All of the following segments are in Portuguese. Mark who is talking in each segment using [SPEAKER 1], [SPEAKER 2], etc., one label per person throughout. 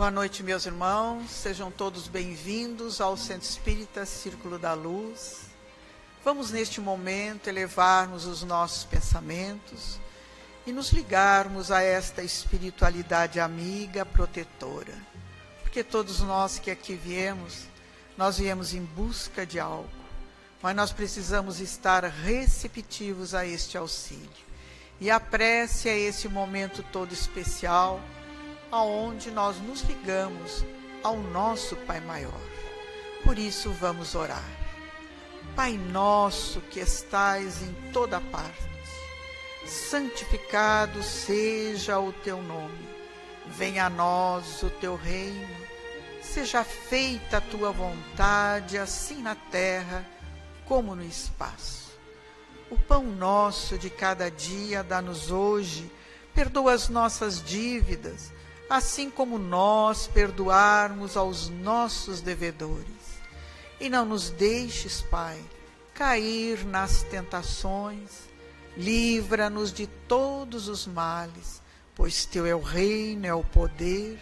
[SPEAKER 1] Boa noite, meus irmãos. Sejam todos bem-vindos ao Centro Espírita Círculo da Luz. Vamos, neste momento, elevarmos os nossos pensamentos e nos ligarmos a esta espiritualidade amiga, protetora. Porque todos nós que aqui viemos, nós viemos em busca de algo, mas nós precisamos estar receptivos a este auxílio. E a prece é esse momento todo especial, aonde nós nos ligamos ao nosso Pai Maior. Por isso vamos orar. Pai nosso que estais em toda parte, santificado seja o teu nome. Venha a nós o teu reino. Seja feita a tua vontade, assim na terra como no espaço. O pão nosso de cada dia dá-nos hoje. Perdoa as nossas dívidas, assim como nós perdoarmos aos nossos devedores. E não nos deixes, Pai, cair nas tentações. Livra-nos de todos os males, pois teu é o reino, é o poder,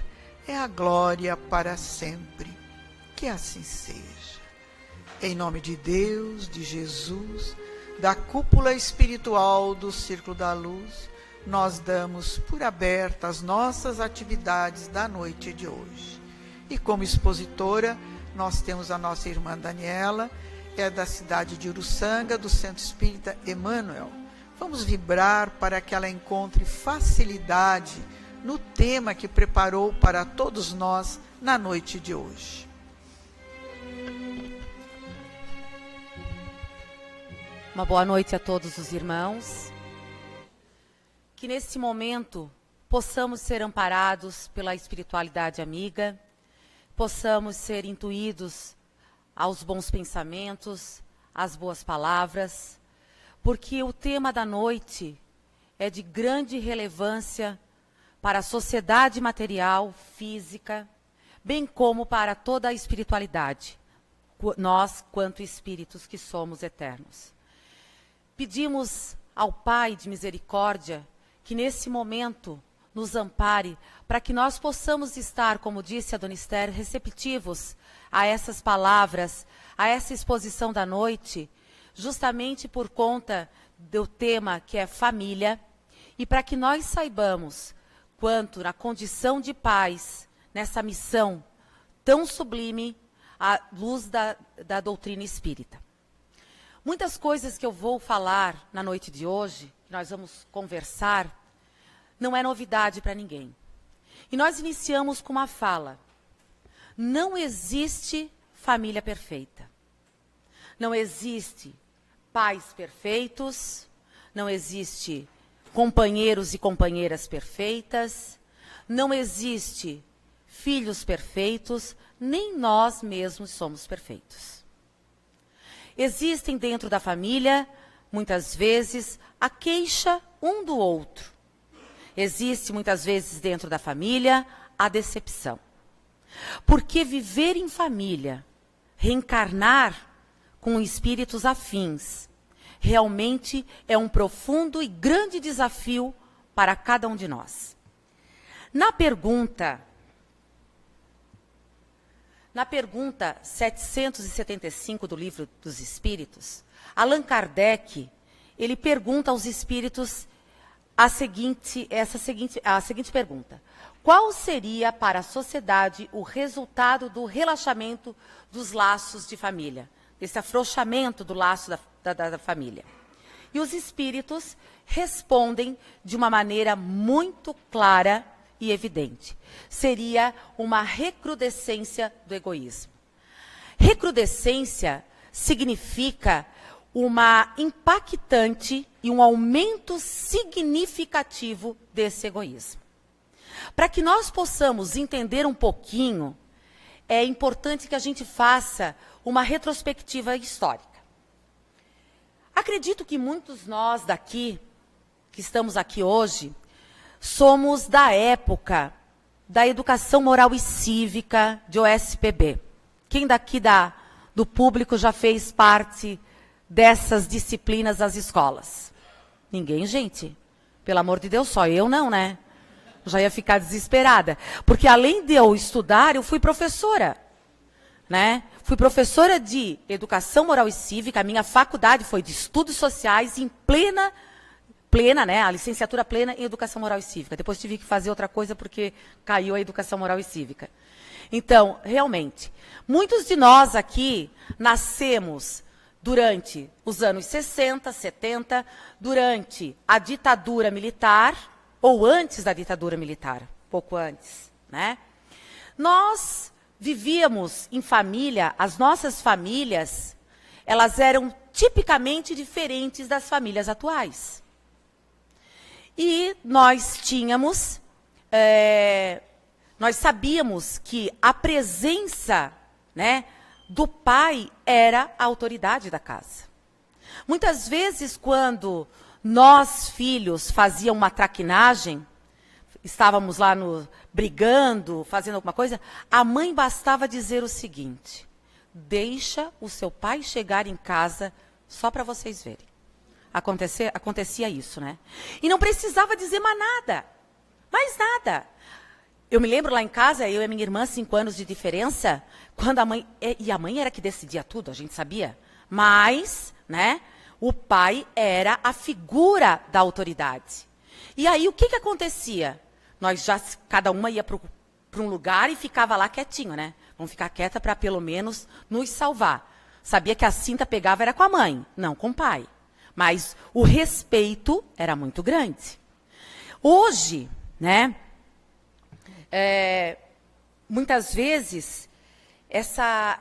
[SPEAKER 1] é a glória para sempre. Que assim seja. Em nome de Deus, de Jesus, da cúpula espiritual do Círculo da Luz, nós damos por aberta as nossas atividades da noite de hoje. E como expositora, nós temos a nossa irmã Daniela, é da cidade de Uruçanga, do Centro Espírita Emmanuel. Vamos vibrar para que ela encontre facilidade no tema que preparou para todos nós na noite de hoje.
[SPEAKER 2] Uma boa noite a todos os irmãos. Que nesse momento possamos ser amparados pela espiritualidade amiga, possamos ser intuídos aos bons pensamentos, às boas palavras, porque o tema da noite é de grande relevância para a sociedade material, física, bem como para toda a espiritualidade, nós quanto espíritos que somos eternos. Pedimos ao Pai de misericórdia que nesse momento nos ampare para que nós possamos estar, como disse a Dona Esther, receptivos a essas palavras, a essa exposição da noite, justamente por conta do tema que é família, e para que nós saibamos quanto na condição de pais, nessa missão tão sublime, à luz da doutrina espírita. Muitas coisas que eu vou falar na noite de hoje, que nós vamos conversar, não é novidade para ninguém. E nós iniciamos com uma fala. Não existe família perfeita. Não existe pais perfeitos, não existe companheiros e companheiras perfeitas, não existe filhos perfeitos, nem nós mesmos somos perfeitos. Existem dentro da família, muitas vezes, a queixa um do outro. Existe, muitas vezes, dentro da família, a decepção. Porque viver em família, reencarnar com espíritos afins, realmente é um profundo e grande desafio para cada um de nós. Na pergunta 775 do Livro dos Espíritos, Allan Kardec, ele pergunta aos espíritos a seguinte pergunta: qual seria para a sociedade o resultado do relaxamento dos laços de família, desse afrouxamento do laço da família? E os espíritos respondem de uma maneira muito clara e evidente. Seria uma recrudescência do egoísmo. Recrudescência significa uma impactante e um aumento significativo desse egoísmo. Para que nós possamos entender um pouquinho, é importante que a gente faça uma retrospectiva histórica. Acredito que muitos nós daqui, que estamos aqui hoje, somos da época da educação moral e cívica de OSPB. Quem daqui do público já fez parte dessas disciplinas das escolas? Ninguém, gente? Pelo amor de Deus, só eu não, né? já ia ficar desesperada. Porque além de eu estudar, eu fui professora. Né? Fui professora de Educação Moral e Cívica, a minha faculdade foi de Estudos Sociais em plena, né? A licenciatura plena em Educação Moral e Cívica. Depois tive que fazer outra coisa porque caiu a Educação Moral e Cívica. Então, realmente, muitos de nós aqui nascemos durante os anos 60, 70, durante a ditadura militar, ou antes da ditadura militar, pouco antes, né? Nós vivíamos em família, as nossas famílias, elas eram tipicamente diferentes das famílias atuais. E nós tínhamos, nós sabíamos que a presença, né, do pai era a autoridade da casa. Muitas vezes, quando nós, filhos, fazíamos uma traquinagem, estávamos lá brigando, fazendo alguma coisa, a mãe bastava dizer o seguinte: deixa o seu pai chegar em casa só para vocês verem. Acontecia isso, né? E não precisava dizer mais nada. Eu me lembro lá em casa, eu e a minha irmã, 5 anos de diferença, quando a mãe era que decidia tudo, a gente sabia, mas, né, o pai era a figura da autoridade. E aí, o que acontecia? Nós cada uma ia para um lugar e ficava lá quietinho, né? Vamos ficar quieta para pelo menos nos salvar. Sabia que a cinta pegava era com a mãe, não com o pai. Mas o respeito era muito grande. Hoje, né? Muitas vezes,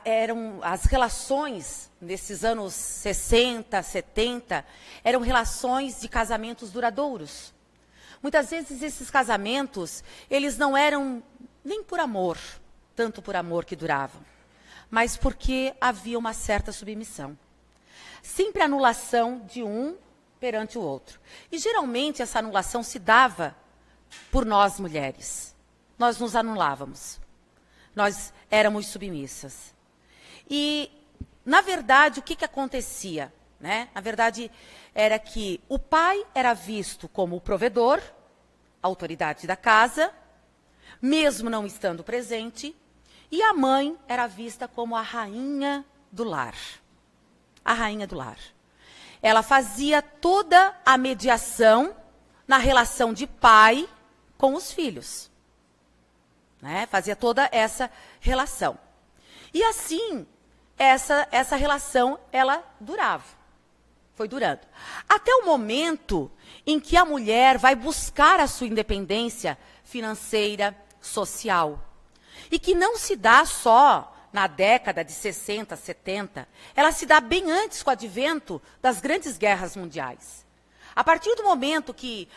[SPEAKER 2] eram as relações nesses anos 60, 70, eram relações de casamentos duradouros. Muitas vezes esses casamentos, eles não eram nem por amor, tanto por amor que duravam, mas porque havia uma certa submissão. Sempre anulação de um perante o outro. E geralmente essa anulação se dava por nós mulheres. Nós nos anulávamos. Nós éramos submissas. E, na verdade, o que acontecia? Né? Na verdade, era que o pai era visto como o provedor, a autoridade da casa, mesmo não estando presente, e a mãe era vista como a rainha do lar. A rainha do lar. Ela fazia toda a mediação na relação de pai com os filhos. Né? Fazia toda essa relação. E assim, essa relação, ela durava. Foi durando. Até o momento em que a mulher vai buscar a sua independência financeira, social. E que não se dá só na década de 60, 70. Ela se dá bem antes com o advento das grandes guerras mundiais. A partir do momento que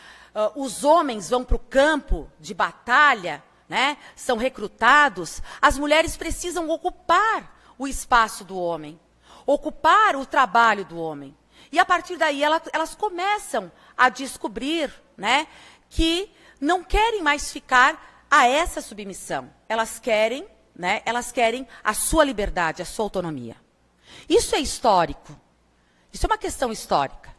[SPEAKER 2] os homens vão para o campo de batalha, né, são recrutados, as mulheres precisam ocupar o espaço do homem, ocupar o trabalho do homem. E a partir daí elas começam a descobrir, né, que não querem mais ficar a essa submissão. Elas querem a sua liberdade, a sua autonomia. Isso é histórico. Isso é uma questão histórica.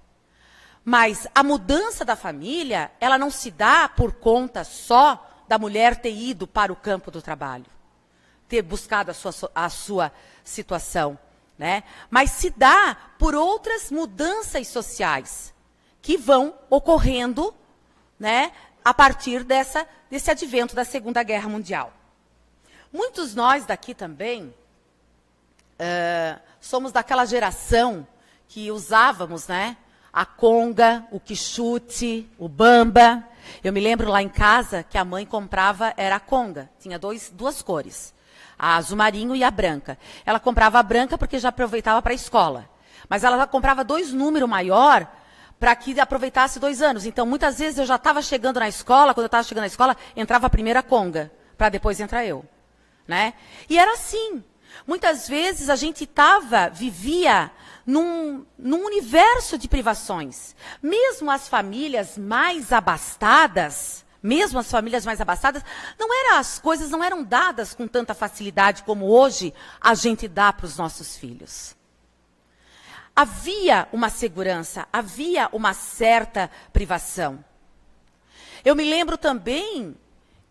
[SPEAKER 2] Mas a mudança da família, ela não se dá por conta só da mulher ter ido para o campo do trabalho, ter buscado a sua situação, né? Mas se dá por outras mudanças sociais que vão ocorrendo, né, a partir desse advento da Segunda Guerra Mundial. Muitos nós daqui também somos daquela geração que usávamos, né, a conga, o quichute, o bamba. Eu me lembro lá em casa que a mãe comprava, era a conga, tinha duas cores, a azul marinho e a branca. Ela comprava a branca porque já aproveitava para a escola, mas ela comprava 2 números maior para que aproveitasse 2 anos. Então, muitas vezes eu já estava chegando na escola, quando eu estava chegando na escola, entrava a primeira conga, para depois entrar eu. Né? E era assim. Muitas vezes a gente vivia num universo de privações. Mesmo as famílias mais abastadas, as coisas não eram dadas com tanta facilidade como hoje a gente dá para os nossos filhos. Havia uma segurança, havia uma certa privação. Eu me lembro também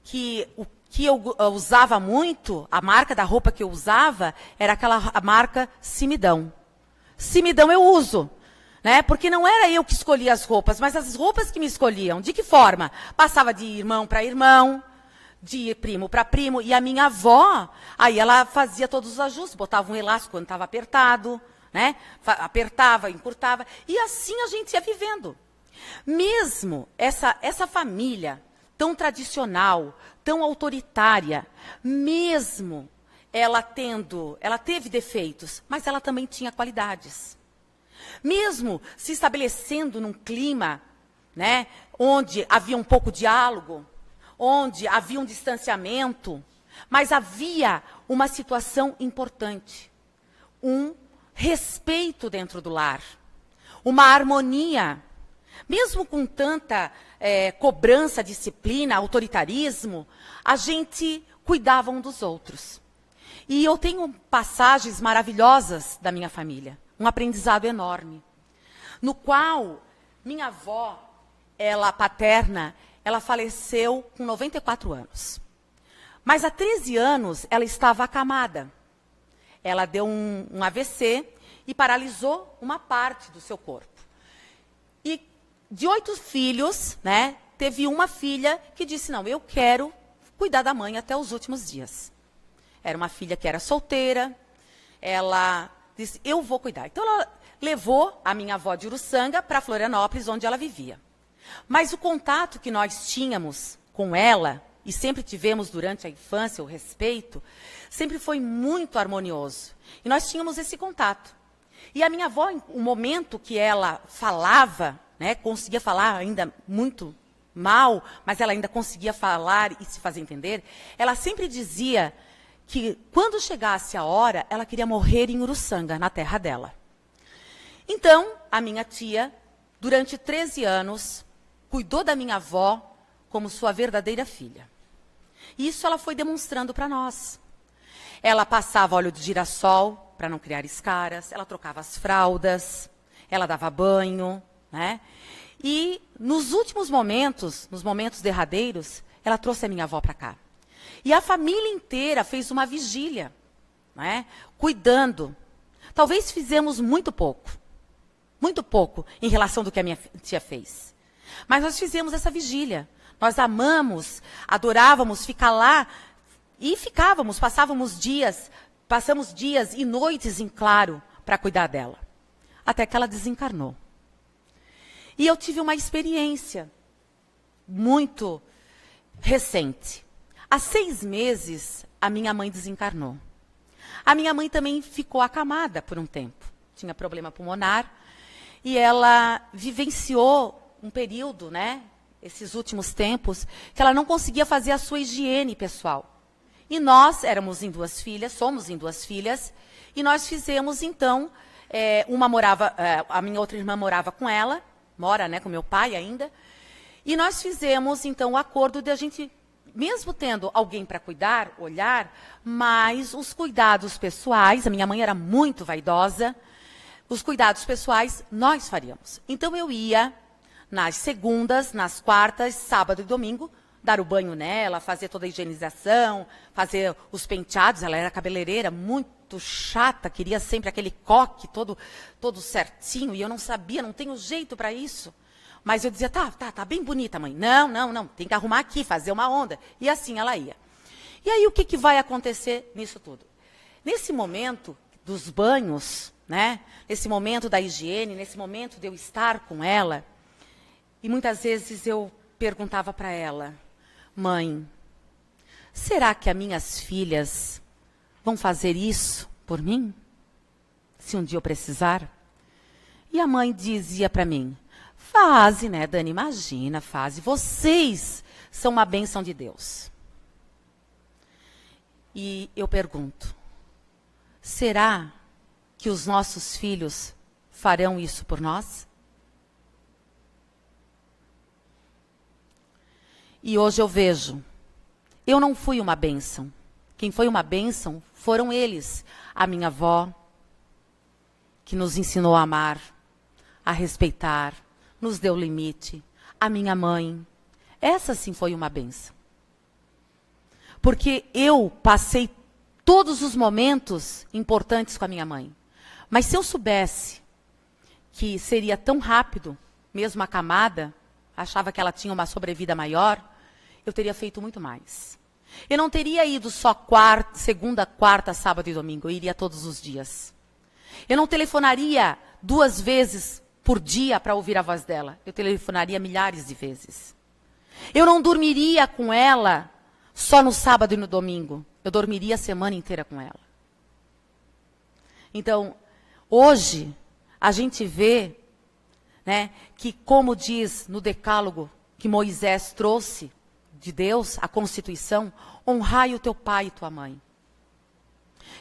[SPEAKER 2] que o que eu usava muito, a marca da roupa que eu usava, era a marca Simidão. Simidão eu uso, né? Porque não era eu que escolhia as roupas, mas as roupas que me escolhiam. De que forma? Passava de irmão para irmão, de primo para primo. E a minha avó, aí ela fazia todos os ajustes, botava um elástico quando estava apertado, né? Apertava, encurtava. E assim a gente ia vivendo. Mesmo essa família tão tradicional, tão autoritária, mesmo ela teve defeitos, mas ela também tinha qualidades. Mesmo se estabelecendo num clima, né, onde havia um pouco de diálogo, onde havia um distanciamento, mas havia uma situação importante, um respeito dentro do lar, uma harmonia. Mesmo com tanta cobrança, disciplina, autoritarismo, a gente cuidava um dos outros. E eu tenho passagens maravilhosas da minha família, um aprendizado enorme, no qual minha avó, ela paterna, ela faleceu com 94 anos. Mas há 13 anos ela estava acamada. Ela deu um AVC e paralisou uma parte do seu corpo. E de 8 filhos, né, teve uma filha que disse, não, eu quero cuidar da mãe até os últimos dias. Era uma filha que era solteira, ela disse, eu vou cuidar. Então ela levou a minha avó de Uruçanga para Florianópolis, onde ela vivia. Mas o contato que nós tínhamos com ela, e sempre tivemos durante a infância, o respeito, sempre foi muito harmonioso. E nós tínhamos esse contato. E a minha avó, o momento que ela falava, né, conseguia falar ainda muito mal, mas ela ainda conseguia falar e se fazer entender, ela sempre dizia que quando chegasse a hora, ela queria morrer em Uruçanga, na terra dela. Então, a minha tia, durante 13 anos, cuidou da minha avó como sua verdadeira filha. E isso ela foi demonstrando para nós. Ela passava óleo de girassol para não criar escaras, ela trocava as fraldas, ela dava banho, né? E nos últimos momentos, nos momentos derradeiros, ela trouxe a minha avó para cá. E a família inteira fez uma vigília, né? Cuidando. Talvez fizemos muito pouco em relação do que a minha tia fez. Mas nós fizemos essa vigília. Nós amamos, adorávamos ficar lá e passamos dias e noites em claro para cuidar dela. Até que ela desencarnou. E eu tive uma experiência muito recente. Há 6 meses, a minha mãe desencarnou. A minha mãe também ficou acamada por um tempo. Tinha problema pulmonar. E ela vivenciou um período, né, esses últimos tempos, que ela não conseguia fazer a sua higiene pessoal. E nós somos em 2 filhas, e nós fizemos, então, a minha outra irmã morava com ela, mora, né, com meu pai ainda, e nós fizemos, então, o acordo de a gente, mesmo tendo alguém para cuidar, olhar, mas os cuidados pessoais, a minha mãe era muito vaidosa, os cuidados pessoais nós faríamos. Então eu ia nas segundas, nas quartas, sábado e domingo, dar o banho nela, fazer toda a higienização, fazer os penteados. Ela era cabeleireira, muito chata, queria sempre aquele coque todo certinho, e eu não sabia, não tenho jeito para isso. Mas eu dizia, tá bem bonita, mãe. Não, tem que arrumar aqui, fazer uma onda. E assim ela ia. E aí o que vai acontecer nisso tudo? Nesse momento dos banhos, né? Nesse momento da higiene, nesse momento de eu estar com ela, e muitas vezes eu perguntava para ela, mãe, será que as minhas filhas vão fazer isso por mim? Se um dia eu precisar? E a mãe dizia para mim, fase, né, Dani, imagina, fase, vocês são uma bênção de Deus. E eu pergunto, será que os nossos filhos farão isso por nós? E hoje eu vejo, eu não fui uma bênção. Quem foi uma bênção foram eles. A minha avó, que nos ensinou a amar, a respeitar, nos deu limite. A minha mãe, essa sim foi uma bênção. porque eu passei todos os momentos importantes com a minha mãe. Mas se eu soubesse que seria tão rápido, mesmo acamada, achava que ela tinha uma sobrevida maior, eu teria feito muito mais. Eu não teria ido só segunda, quarta, sábado e domingo, eu iria todos os dias. Eu não telefonaria 2 vezes por dia para ouvir a voz dela, eu telefonaria milhares de vezes. Eu não dormiria com ela só no sábado e no domingo, eu dormiria a semana inteira com ela. Então, hoje, a gente vê, né, que como diz no decálogo que Moisés trouxe de Deus, a Constituição, honrai o teu pai e tua mãe.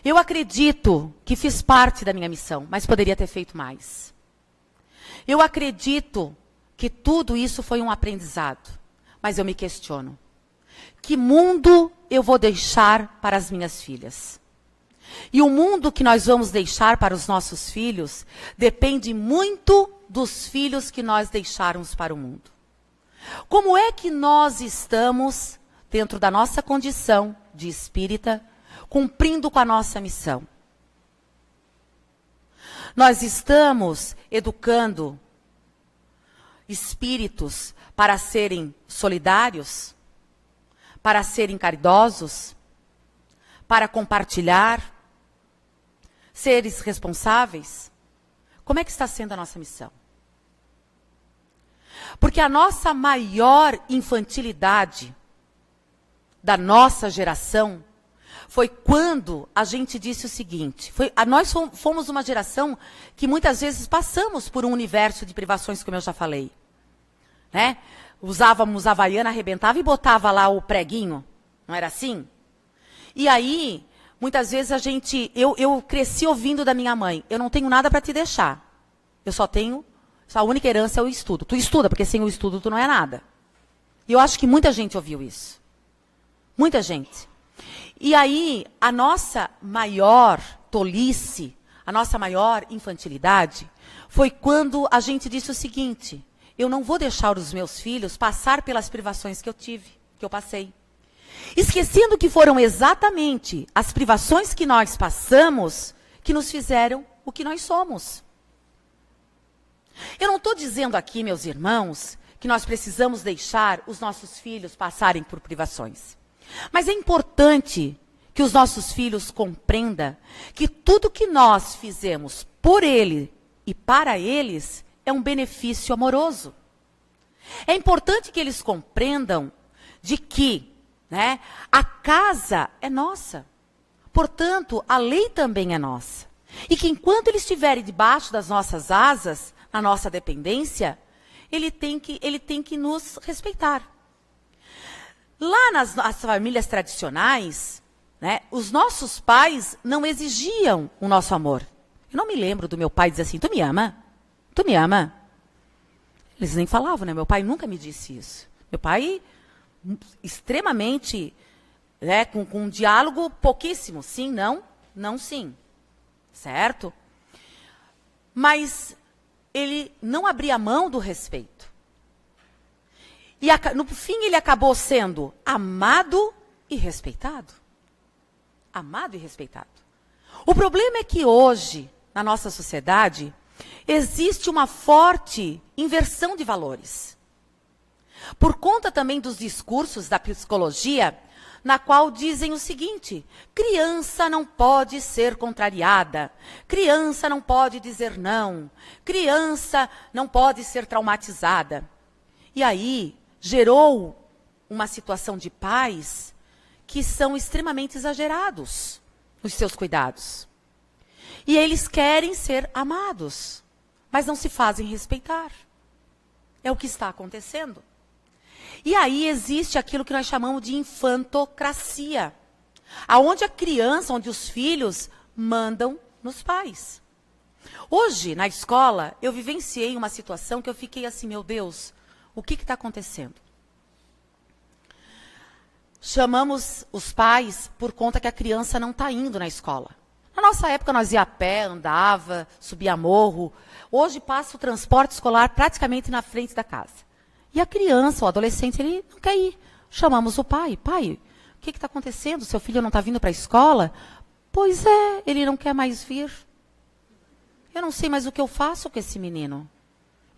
[SPEAKER 2] Eu acredito que fiz parte da minha missão, mas poderia ter feito mais. Eu acredito que tudo isso foi um aprendizado, mas eu me questiono. Que mundo eu vou deixar para as minhas filhas? E o mundo que nós vamos deixar para os nossos filhos depende muito dos filhos que nós deixarmos para o mundo. Como é que nós estamos, dentro da nossa condição de espírita, cumprindo com a nossa missão? Nós estamos educando espíritos para serem solidários, para serem caridosos, para compartilhar, seres responsáveis? Como é que está sendo a nossa missão? Porque a nossa maior infantilidade da nossa geração foi quando a gente disse o seguinte, nós fomos uma geração que muitas vezes passamos por um universo de privações, como eu já falei. Né? Usávamos a havaiana, arrebentava e botava lá o preguinho, não era assim? E aí, muitas vezes eu cresci ouvindo da minha mãe, eu não tenho nada para te deixar, a única herança é o estudo. Tu estuda, porque sem o estudo tu não é nada. E eu acho que muita gente ouviu isso. Muita gente. E aí, a nossa maior tolice, a nossa maior infantilidade, foi quando a gente disse o seguinte, eu não vou deixar os meus filhos passar pelas privações que eu tive, que eu passei. Esquecendo que foram exatamente as privações que nós passamos que nos fizeram o que nós somos. Eu não estou dizendo aqui, meus irmãos, que nós precisamos deixar os nossos filhos passarem por privações. Mas é importante que os nossos filhos compreendam que tudo que nós fizemos por ele e para eles é um benefício amoroso. É importante que eles compreendam de que, né, a casa é nossa. Portanto, a lei também é nossa. E que enquanto eles estiverem debaixo das nossas asas, na nossa dependência, ele tem que nos respeitar. Lá nas famílias tradicionais, né, os nossos pais não exigiam o nosso amor. Eu não me lembro do meu pai dizer assim, tu me ama? Tu me ama? Eles nem falavam, né? Meu pai nunca me disse isso. Meu pai, extremamente, né, com um diálogo pouquíssimo. Sim, não, não, sim. Certo? Mas ele não abria mão do respeito. E no fim ele acabou sendo amado e respeitado. Amado e respeitado. O problema é que hoje, na nossa sociedade, existe uma forte inversão de valores. Por conta também dos discursos da psicologia, na qual dizem o seguinte, criança não pode ser contrariada, criança não pode dizer não, criança não pode ser traumatizada. E aí gerou uma situação de pais que são extremamente exagerados nos seus cuidados. E eles querem ser amados, mas não se fazem respeitar. É o que está acontecendo. E aí existe aquilo que nós chamamos de infantocracia, aonde a criança, onde os filhos mandam nos pais. Hoje, na escola, eu vivenciei uma situação que eu fiquei assim, meu Deus, o que está acontecendo? Chamamos os pais por conta que a criança não está indo na escola. Na nossa época, nós ia a pé, andava, subia morro. Hoje passa o transporte escolar praticamente na frente da casa. E a criança, o adolescente, ele não quer ir. Chamamos o pai. Pai, o que está acontecendo? Seu filho não está vindo para a escola? Pois é, ele não quer mais vir. Eu não sei mais o que eu faço com esse menino.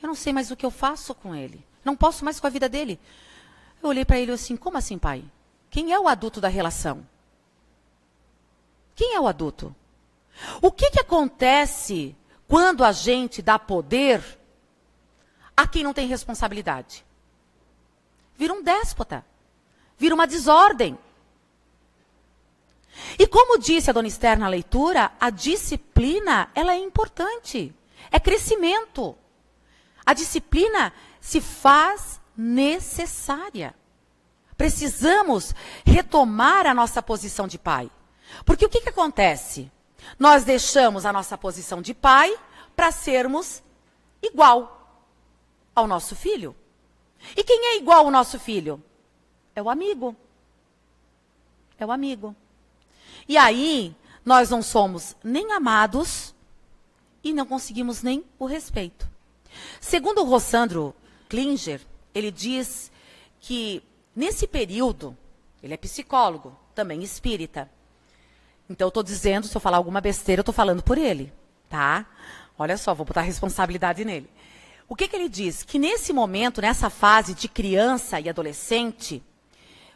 [SPEAKER 2] Eu não sei mais o que eu faço com ele. Não posso mais com a vida dele. Eu olhei para ele assim, como assim, pai? Quem é o adulto da relação? Quem é o adulto? O que acontece quando a gente dá poder a quem não tem responsabilidade? Vira um déspota. Vira uma desordem. E como disse a dona Esther na leitura, a disciplina, ela é importante. É crescimento. A disciplina se faz necessária. Precisamos retomar a nossa posição de pai. Porque o que acontece? Nós deixamos a nossa posição de pai para sermos igual ao nosso filho. E quem é igual ao nosso filho? É o amigo. É o amigo. E aí, nós não somos nem amados e não conseguimos nem o respeito. Segundo o Rossandro Klinger, ele diz que nesse período, ele é psicólogo, também espírita. Então eu estou dizendo, se eu falar alguma besteira, eu estou falando por ele, tá? Olha só, vou botar responsabilidade nele. O que ele diz? Que nesse momento, nessa fase de criança e adolescente,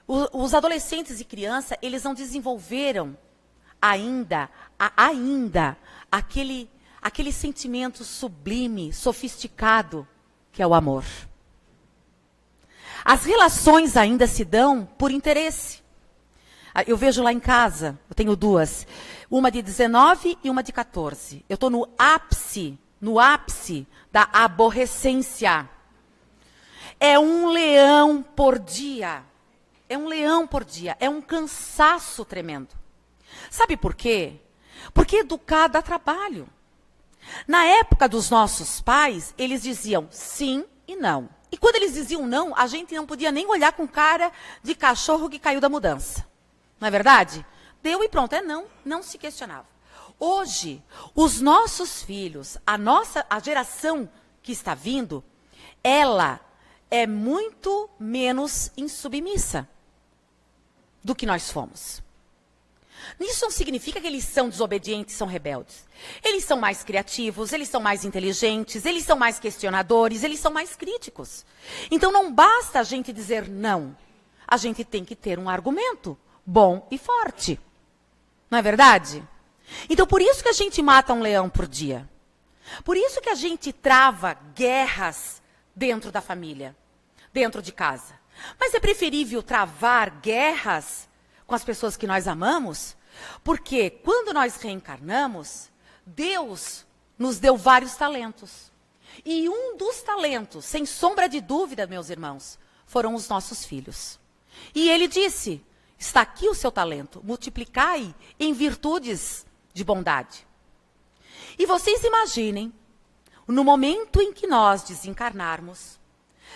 [SPEAKER 2] os adolescentes e criança, eles não desenvolveram ainda aquele sentimento sublime, sofisticado, que é o amor. As relações ainda se dão por interesse. Eu vejo lá em casa, eu tenho duas, uma de 19 e uma de 14. Eu estou no ápice da aborrecência. É um leão por dia. É um leão por dia. É um cansaço tremendo. Sabe por quê? Porque educar dá trabalho. Na época dos nossos pais, eles diziam sim e não. E quando eles diziam não, a gente não podia nem olhar com cara de cachorro que caiu da mudança. Não é verdade? Deu e pronto. É não, não se questionava. Hoje, os nossos filhos, a geração que está vindo, ela é muito menos insubmissa do que nós fomos. Isso não significa que eles são desobedientes, são rebeldes. Eles são mais criativos, eles são mais inteligentes, eles são mais questionadores, eles são mais críticos. Então não basta a gente dizer não. A gente tem que ter um argumento bom e forte. Não é verdade? Então por isso que a gente mata um leão por dia. Por isso que a gente trava guerras dentro da família, dentro de casa. Mas é preferível travar guerras com as pessoas que nós amamos, porque quando nós reencarnamos, Deus nos deu vários talentos. E um dos talentos, sem sombra de dúvida, meus irmãos, foram os nossos filhos. E ele disse, está aqui o seu talento, multiplicai em virtudes de bondade. E vocês imaginem, no momento em que nós desencarnarmos,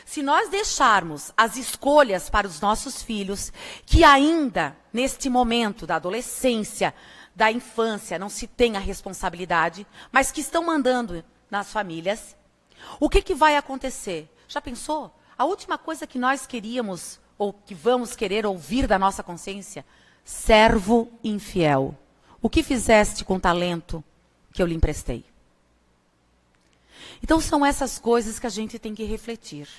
[SPEAKER 2] se nós deixarmos as escolhas para os nossos filhos, que ainda, neste momento da adolescência, da infância, não se tem a responsabilidade, mas que estão mandando nas famílias, o que vai acontecer? Já pensou? A última coisa que nós queríamos, ou que vamos querer ouvir da nossa consciência, servo infiel. O que fizeste com o talento que eu lhe emprestei? Então são essas coisas que a gente tem que refletir.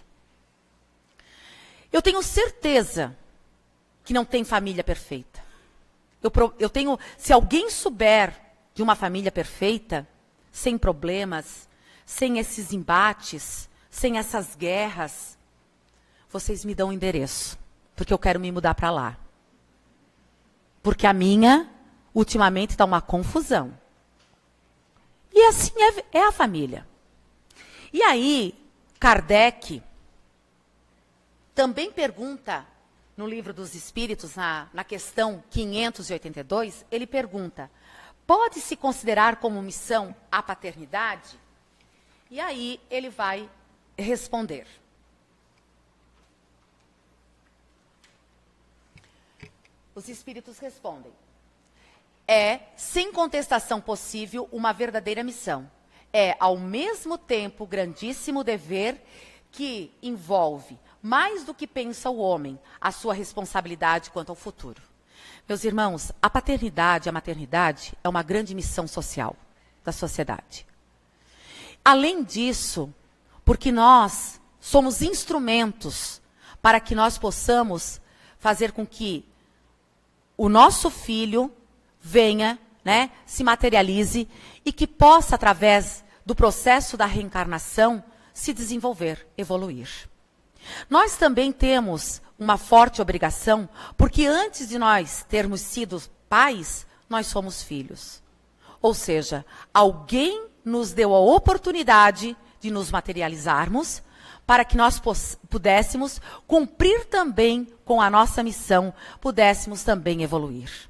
[SPEAKER 2] Eu tenho certeza que não tem família perfeita. Se alguém souber de uma família perfeita, sem problemas, sem esses embates, sem essas guerras, vocês me dão um endereço, porque eu quero me mudar para lá. Porque a minha, ultimamente, está uma confusão. E assim é a família. E aí, Kardec também pergunta, no Livro dos Espíritos, na questão 582, ele pergunta, pode-se considerar como missão a paternidade? E aí ele vai responder. Os Espíritos respondem, é, sem contestação possível, uma verdadeira missão. É, ao mesmo tempo, grandíssimo dever que envolve mais do que pensa o homem, a sua responsabilidade quanto ao futuro. Meus irmãos, a paternidade e a maternidade é uma grande missão social da sociedade. Além disso, porque nós somos instrumentos para que nós possamos fazer com que o nosso filho venha, né, se materialize e que possa, através do processo da reencarnação, se desenvolver, evoluir. Nós também temos uma forte obrigação, porque antes de nós termos sido pais, nós somos filhos. Ou seja, alguém nos deu a oportunidade de nos materializarmos para que nós pudéssemos cumprir também com a nossa missão, pudéssemos também evoluir.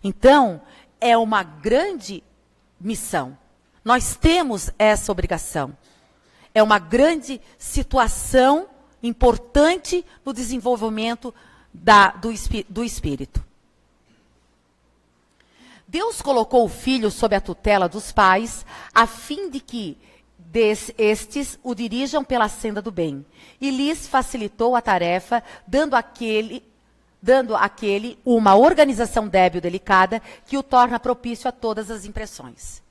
[SPEAKER 2] Então, é uma grande missão. Nós temos essa obrigação. É uma grande situação importante no desenvolvimento do espírito. Deus colocou o filho sob a tutela dos pais, a fim de que estes o dirijam pela senda do bem, e lhes facilitou a tarefa, dando àquele uma organização débil delicada que o torna propício a todas as impressões.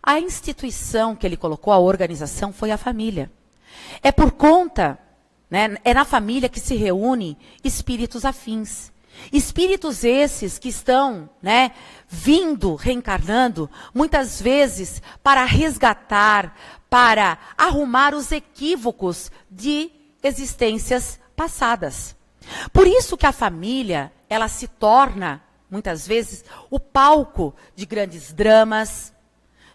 [SPEAKER 2] A instituição que ele colocou, a organização, foi a família. É por conta, né, é na família que se reúnem espíritos afins. Espíritos esses que estão, né, vindo, reencarnando, muitas vezes para resgatar, para arrumar os equívocos de existências passadas. Por isso que a família, ela se torna, muitas vezes, o palco de grandes dramas,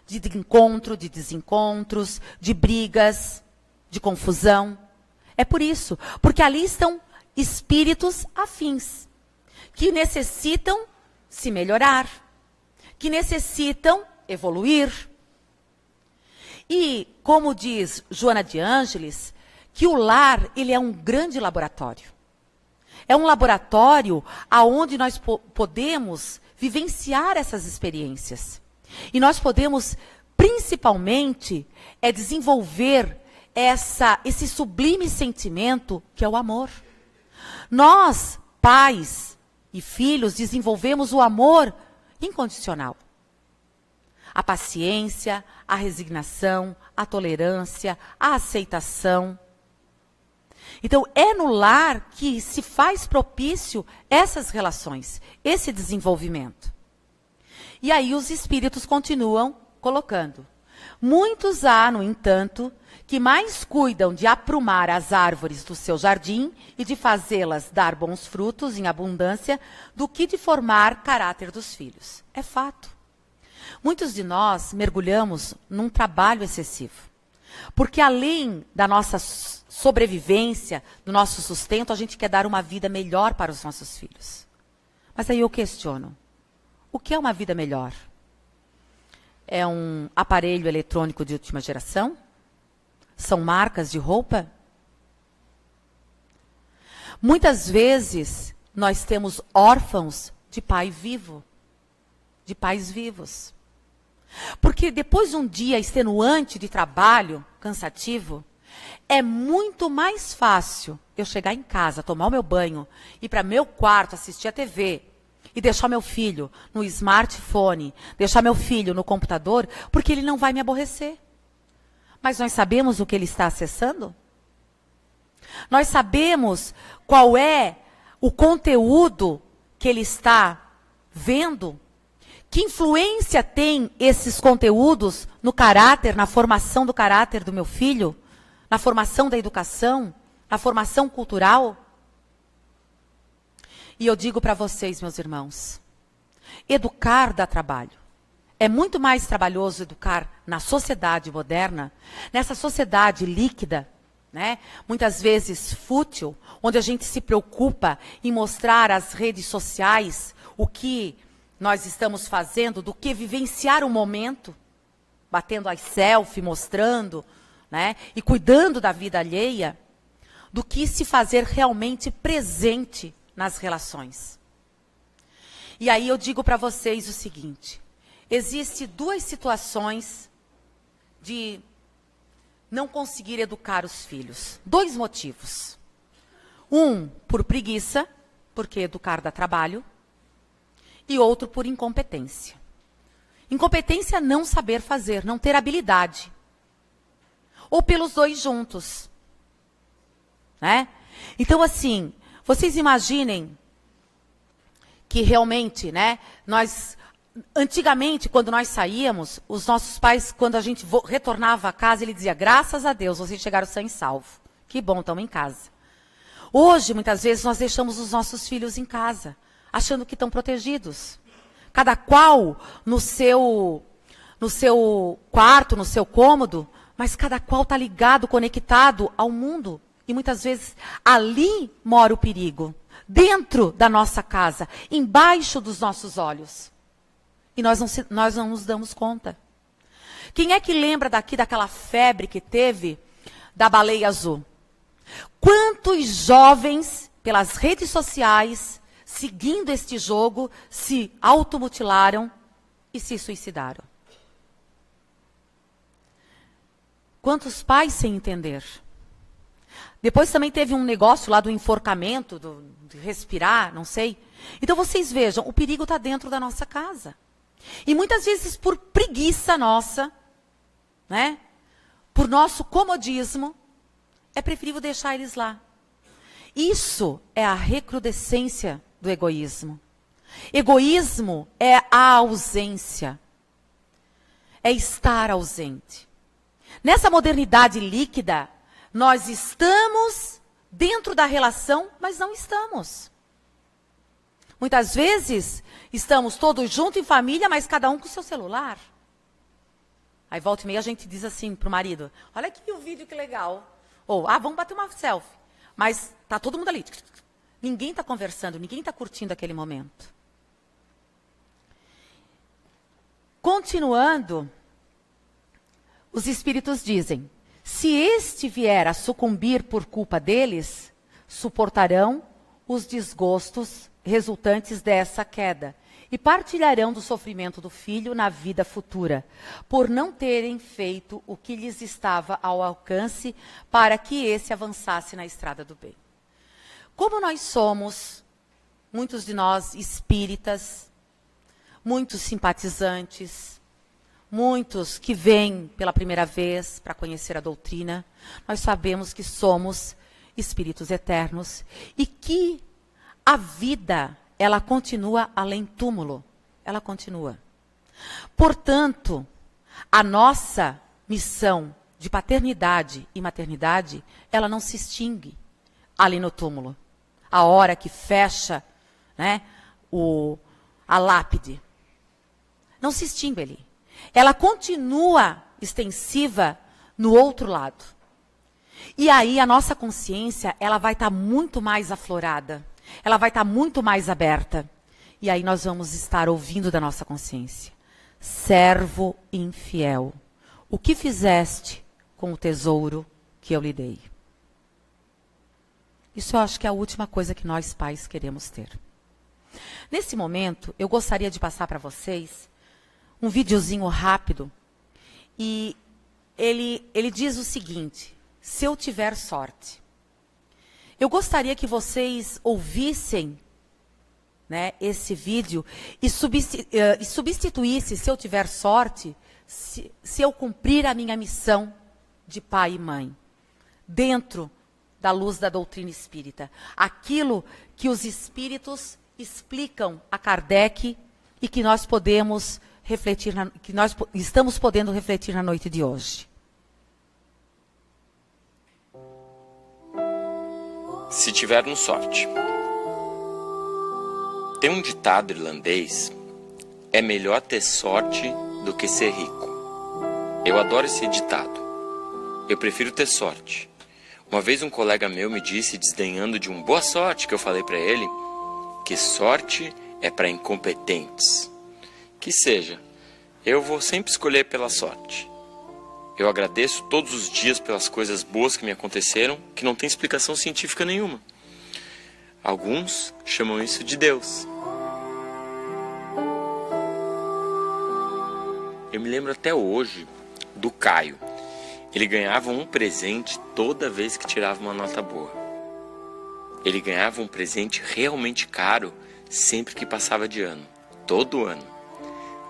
[SPEAKER 2] de encontro, de desencontros, de brigas, de confusão. É por isso, porque ali estão espíritos afins, que necessitam se melhorar, que necessitam evoluir. E, como diz Joana de Ângeles, que o lar, ele é um grande laboratório. É um laboratório aonde nós podemos vivenciar essas experiências. E nós podemos, principalmente, desenvolver esse sublime sentimento que é o amor. Nós, pais e filhos, desenvolvemos o amor incondicional. A paciência, a resignação, a tolerância, a aceitação. Então, é no lar que se faz propício essas relações, esse desenvolvimento. E aí os espíritos continuam colocando. Muitos há, no entanto, que mais cuidam de aprumar as árvores do seu jardim e de fazê-las dar bons frutos em abundância do que de formar caráter dos filhos. É fato. Muitos de nós mergulhamos num trabalho excessivo. Porque além da nossa sobrevivência, do nosso sustento, a gente quer dar uma vida melhor para os nossos filhos. Mas aí eu questiono. O que é uma vida melhor? É um aparelho eletrônico de última geração? São marcas de roupa? Muitas vezes nós temos órfãos de pai vivo, de pais vivos. Porque depois de um dia extenuante de trabalho, cansativo, é muito mais fácil eu chegar em casa, tomar o meu banho, ir para meu quarto, assistir a TV e deixar meu filho no smartphone, deixar meu filho no computador, porque ele não vai me aborrecer. Mas nós sabemos o que ele está acessando? Nós sabemos qual é o conteúdo que ele está vendo? Que influência tem esses conteúdos no caráter, na formação do caráter do meu filho? Na formação da educação? Na formação cultural? E eu digo para vocês, meus irmãos, educar dá trabalho. É muito mais trabalhoso educar na sociedade moderna, nessa sociedade líquida, né? Muitas vezes fútil, onde a gente se preocupa em mostrar às redes sociais o que nós estamos fazendo, do que vivenciar o momento, batendo as selfies, mostrando, né? E cuidando da vida alheia, do que se fazer realmente presente nas relações. E aí eu digo para vocês o seguinte: existem duas situações de não conseguir educar os filhos. Dois motivos. Um por preguiça, porque educar dá trabalho, e outro por incompetência. Incompetência é não saber fazer, não ter habilidade. Ou pelos dois juntos. Né? Então, assim, vocês imaginem que realmente, né, antigamente, quando nós saíamos, os nossos pais, quando a gente retornava a casa, ele dizia, graças a Deus, vocês chegaram sã e salvo. Que bom, estamos em casa. Hoje, muitas vezes, nós deixamos os nossos filhos em casa, achando que estão protegidos. Cada qual no seu quarto, no seu cômodo, mas cada qual está ligado, conectado ao mundo. E muitas vezes ali mora o perigo. Dentro da nossa casa, embaixo dos nossos olhos. E nós não nos damos conta. Quem é que lembra daquela febre que teve da baleia azul? Quantos jovens, pelas redes sociais, seguindo este jogo, se automutilaram e se suicidaram? Quantos pais sem entender? Depois também teve um negócio lá do enforcamento, de respirar, não sei. Então vocês vejam, o perigo está dentro da nossa casa. E muitas vezes por preguiça nossa, né? Por nosso comodismo, é preferível deixar eles lá. Isso é a recrudescência do egoísmo. Egoísmo é a ausência. É estar ausente. Nessa modernidade líquida, nós estamos dentro da relação, mas não estamos. Muitas vezes, estamos todos juntos em família, mas cada um com o seu celular. Aí volta e meia a gente diz assim para o marido, olha aqui o vídeo que legal. Ou, vamos bater uma selfie. Mas está todo mundo ali. Ninguém está conversando, ninguém está curtindo aquele momento. Continuando, os espíritos dizem, se este vier a sucumbir por culpa deles, suportarão os desgostos resultantes dessa queda e partilharão do sofrimento do filho na vida futura, por não terem feito o que lhes estava ao alcance para que esse avançasse na estrada do bem. Como nós somos, muitos de nós espíritas, muitos simpatizantes, muitos que vêm pela primeira vez para conhecer a doutrina, nós sabemos que somos espíritos eternos e que a vida, ela continua além túmulo. Ela continua. Portanto, a nossa missão de paternidade e maternidade, ela não se extingue ali no túmulo. A hora que fecha, né, a lápide. Não se extingue ali. Ela continua extensiva no outro lado. E aí a nossa consciência, ela vai estar muito mais aflorada. Ela vai estar muito mais aberta. E aí nós vamos estar ouvindo da nossa consciência. Servo infiel, o que fizeste com o tesouro que eu lhe dei? Isso eu acho que é a última coisa que nós pais queremos ter. Nesse momento, eu gostaria de passar para vocês um videozinho rápido. E ele diz o seguinte, se eu tiver sorte. Eu gostaria que vocês ouvissem, né, esse vídeo e substituíssem, se eu tiver sorte, se eu cumprir a minha missão de pai e mãe, dentro da luz da doutrina espírita. Aquilo que os espíritos explicam a Kardec e que nós podemos refletir, que nós estamos podendo refletir na noite de hoje.
[SPEAKER 3] Se tivermos sorte. Tem um ditado irlandês, é melhor ter sorte do que ser rico. Eu adoro esse ditado. Eu prefiro ter sorte. Uma vez um colega meu me disse, desdenhando de boa sorte, que eu falei para ele, que sorte é para incompetentes. Que seja, eu vou sempre escolher pela sorte. Eu agradeço todos os dias pelas coisas boas que me aconteceram, que não tem explicação científica nenhuma. Alguns chamam isso de Deus. Eu me lembro até hoje do Caio. Ele ganhava um presente toda vez que tirava uma nota boa. ele ganhava um presente realmente caro sempre que passava de ano, todo ano.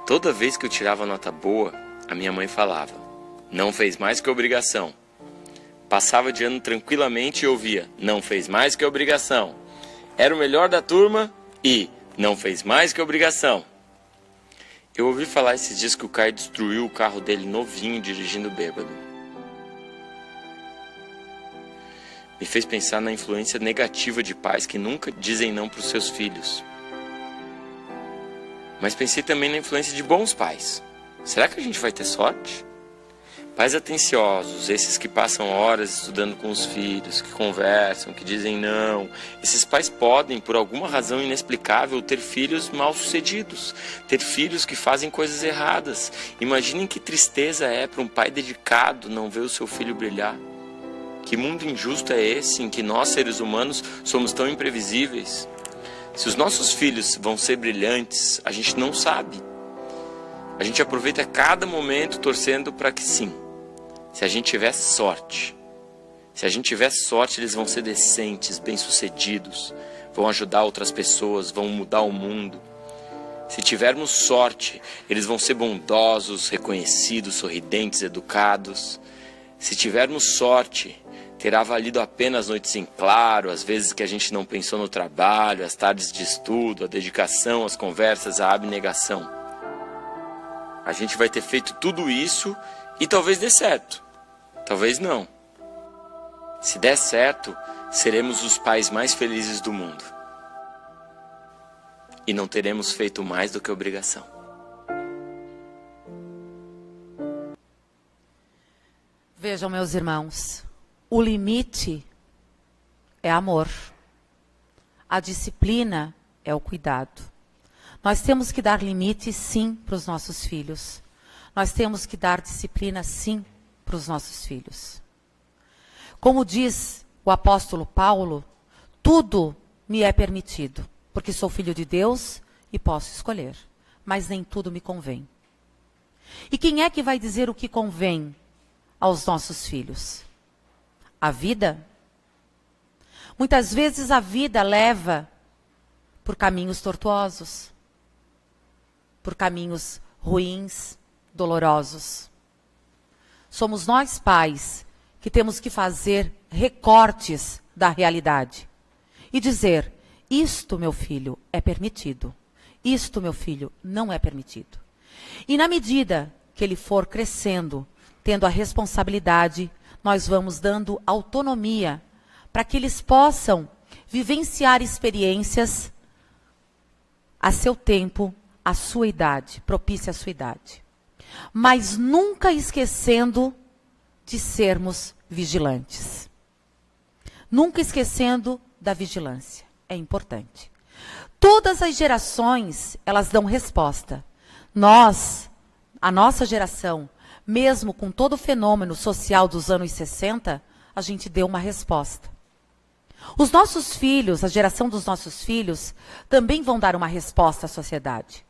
[SPEAKER 3] Toda vez que eu tirava nota boa, a minha mãe falava: não fez mais que obrigação. Passava de ano tranquilamente e ouvia: não fez mais que obrigação. Era o melhor da turma e não fez mais que obrigação. Eu ouvi falar esses dias que o Caio destruiu o carro dele novinho dirigindo bêbado. Me fez pensar na influência negativa de pais que nunca dizem não para os seus filhos. Mas pensei também na influência de bons pais. Será que a gente vai ter sorte? Pais atenciosos, esses que passam horas estudando com os filhos, que conversam, que dizem não. Esses pais podem, por alguma razão inexplicável, ter filhos mal-sucedidos, ter filhos que fazem coisas erradas. Imaginem que tristeza é para um pai dedicado não ver o seu filho brilhar. Que mundo injusto é esse em que nós, seres humanos, somos tão imprevisíveis? Se os nossos filhos vão ser brilhantes, a gente não sabe. A gente aproveita cada momento torcendo para que sim. Se a gente tiver sorte, eles vão ser decentes, bem-sucedidos, vão ajudar outras pessoas, vão mudar o mundo. Se tivermos sorte, eles vão ser bondosos, reconhecidos, sorridentes, educados. Se tivermos sorte, terá valido a pena as noites em claro, as vezes que a gente não pensou no trabalho, as tardes de estudo, a dedicação, as conversas, a abnegação. A gente vai ter feito tudo isso e talvez dê certo, talvez não. Se der certo, seremos os pais mais felizes do mundo. E não teremos feito mais do que obrigação.
[SPEAKER 2] Vejam, meus irmãos, o limite é amor. A disciplina é o cuidado. Nós temos que dar limite, sim, para os nossos filhos. Nós temos que dar disciplina, sim, para os nossos filhos. Como diz o apóstolo Paulo, tudo me é permitido, porque sou filho de Deus e posso escolher, mas nem tudo me convém. E quem é que vai dizer o que convém aos nossos filhos? A vida? Muitas vezes a vida leva por caminhos tortuosos, por caminhos ruins, dolorosos. Somos nós, pais, que temos que fazer recortes da realidade e dizer: isto, meu filho, é permitido. Isto, meu filho, não é permitido. E na medida que ele for crescendo, tendo a responsabilidade, nós vamos dando autonomia para que eles possam vivenciar experiências a seu tempo, a sua idade, propícia à sua idade. Mas nunca esquecendo de sermos vigilantes. Nunca esquecendo da vigilância. É importante. Todas as gerações, elas dão resposta. Nós, a nossa geração, mesmo com todo o fenômeno social dos anos 60, a gente deu uma resposta. Os nossos filhos, a geração dos nossos filhos, também vão dar uma resposta à sociedade.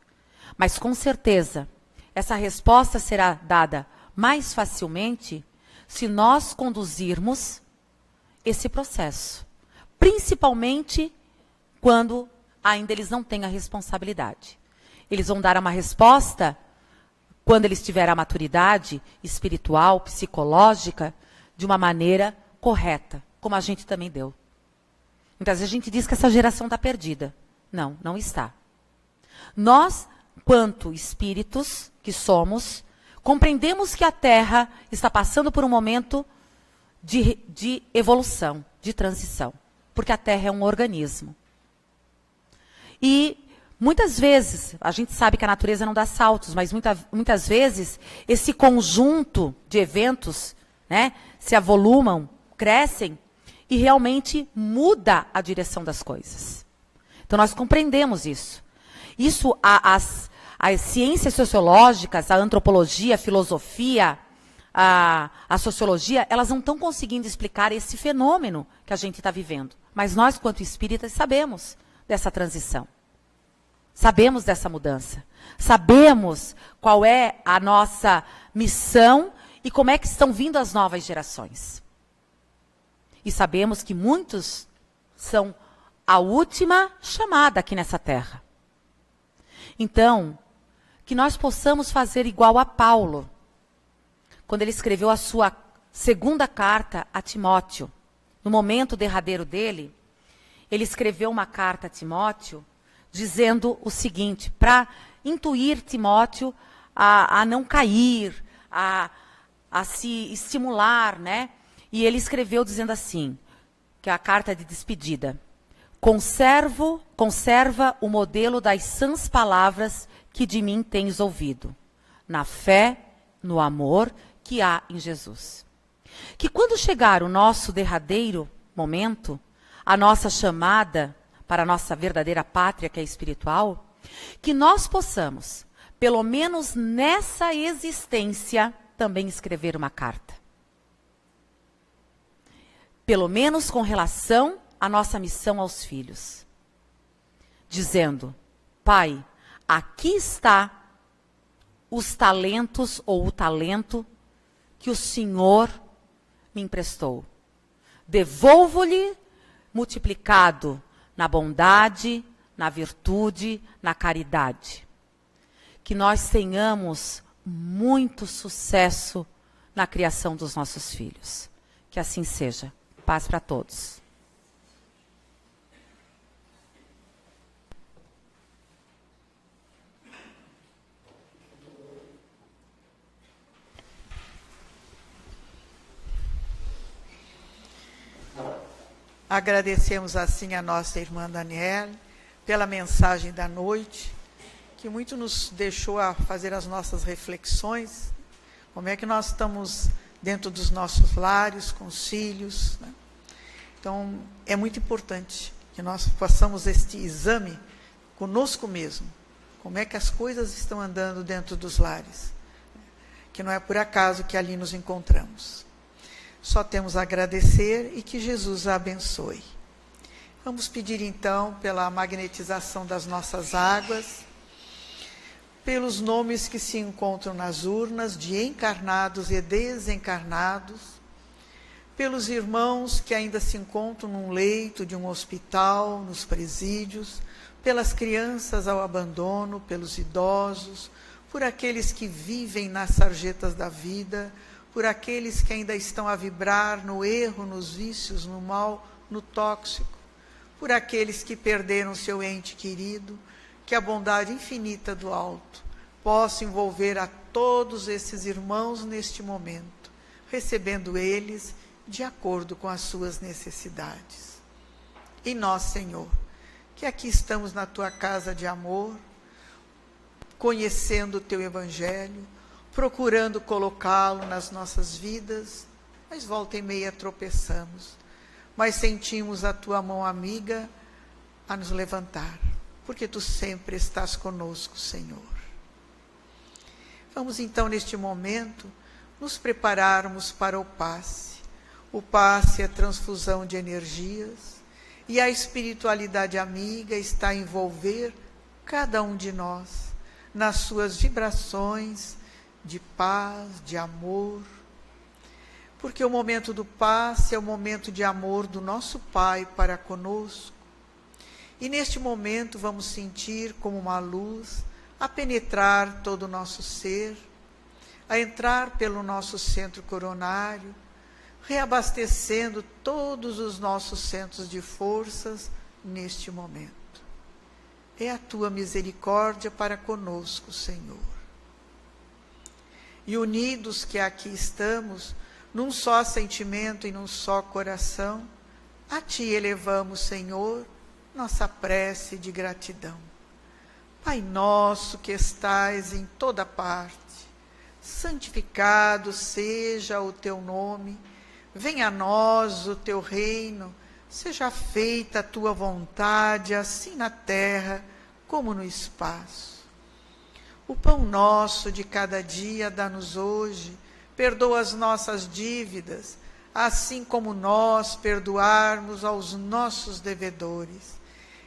[SPEAKER 2] Mas com certeza, essa resposta será dada mais facilmente se nós conduzirmos esse processo. Principalmente quando ainda eles não têm a responsabilidade. Eles vão dar uma resposta quando eles tiverem a maturidade espiritual, psicológica, de uma maneira correta, como a gente também deu. Muitas vezes a gente diz que essa geração está perdida. Não, não está. Nós, quanto espíritos que somos, compreendemos que a Terra está passando por um momento de evolução, de transição. Porque a Terra é um organismo. E muitas vezes, a gente sabe que a natureza não dá saltos, mas muitas vezes esse conjunto de eventos, né, se avolumam, crescem e realmente muda a direção das coisas. Então nós compreendemos isso. Isso, as ciências sociológicas, a antropologia, a filosofia, a sociologia, elas não estão conseguindo explicar esse fenômeno que a gente está vivendo. Mas nós, quanto espíritas, sabemos dessa transição. Sabemos dessa mudança. Sabemos qual é a nossa missão e como é que estão vindo as novas gerações. E sabemos que muitos são a última chamada aqui nessa terra. Então, que nós possamos fazer igual a Paulo, quando ele escreveu a sua segunda carta a Timóteo. No momento derradeiro dele, ele escreveu uma carta a Timóteo, dizendo o seguinte, para intuir Timóteo a não cair, a se estimular, né? E ele escreveu dizendo assim, que é a carta de despedida: conserva o modelo das sãs palavras que de mim tens ouvido, na fé, no amor que há em Jesus. Que quando chegar o nosso derradeiro momento, a nossa chamada para a nossa verdadeira pátria, que é espiritual, que nós possamos, pelo menos nessa existência, também escrever uma carta. Pelo menos com relação à nossa missão aos filhos. Dizendo, Pai, aqui está os talentos ou o talento que o Senhor me emprestou. Devolvo-lhe multiplicado na bondade, na virtude, na caridade. Que nós tenhamos muito sucesso na criação dos nossos filhos. Que assim seja. Paz para todos.
[SPEAKER 1] Agradecemos assim a nossa irmã Daniele pela mensagem da noite, que muito nos deixou a fazer as nossas reflexões, como é que nós estamos dentro dos nossos lares, com os filhos, né? Então, é muito importante que nós façamos este exame conosco mesmo, como é que as coisas estão andando dentro dos lares, que não é por acaso que ali nos encontramos. Só temos a agradecer e que Jesus a abençoe. Vamos pedir então pela magnetização das nossas águas, pelos nomes que se encontram nas urnas de encarnados e desencarnados, pelos irmãos que ainda se encontram num leito de um hospital, nos presídios, pelas crianças ao abandono, pelos idosos, por aqueles que vivem nas sarjetas da vida, por aqueles que ainda estão a vibrar no erro, nos vícios, no mal, no tóxico, por aqueles que perderam seu ente querido, que a bondade infinita do alto possa envolver a todos esses irmãos neste momento, recebendo eles de acordo com as suas necessidades. E nós, Senhor, que aqui estamos na Tua casa de amor, conhecendo o Teu Evangelho, procurando colocá-lo nas nossas vidas, mas volta e meia tropeçamos, mas sentimos a Tua mão amiga a nos levantar, porque Tu sempre estás conosco, Senhor. Vamos então, neste momento, nos prepararmos para o passe. O passe é transfusão de energias, e a espiritualidade amiga está a envolver cada um de nós nas suas vibrações de paz, de amor, porque o momento do passe é o momento de amor do nosso Pai para conosco. E neste momento vamos sentir como uma luz a penetrar todo o nosso ser, a entrar pelo nosso centro coronário, reabastecendo todos os nossos centros de forças neste momento. É a Tua misericórdia para conosco, Senhor. E unidos que aqui estamos, num só sentimento e num só coração, a Ti elevamos, Senhor, nossa prece de gratidão. Pai nosso que estais em toda parte, santificado seja o Teu nome, venha a nós o Teu reino, seja feita a Tua vontade, assim na terra como no espaço. O pão nosso de cada dia dá-nos hoje, perdoa as nossas dívidas, assim como nós perdoarmos aos nossos devedores.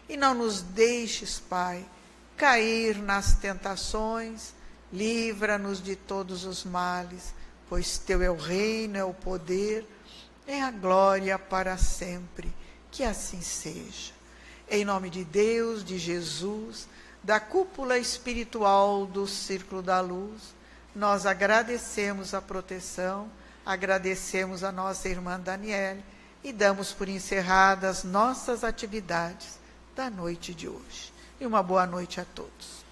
[SPEAKER 1] E não nos deixes, Pai, cair nas tentações, livra-nos de todos os males, pois Teu é o reino, é o poder, é a glória para sempre. Que assim seja. Em nome de Deus, de Jesus, da cúpula espiritual do Círculo da Luz, nós agradecemos a proteção, agradecemos a nossa irmã Daniele e damos por encerradas nossas atividades da noite de hoje. E uma boa noite a todos.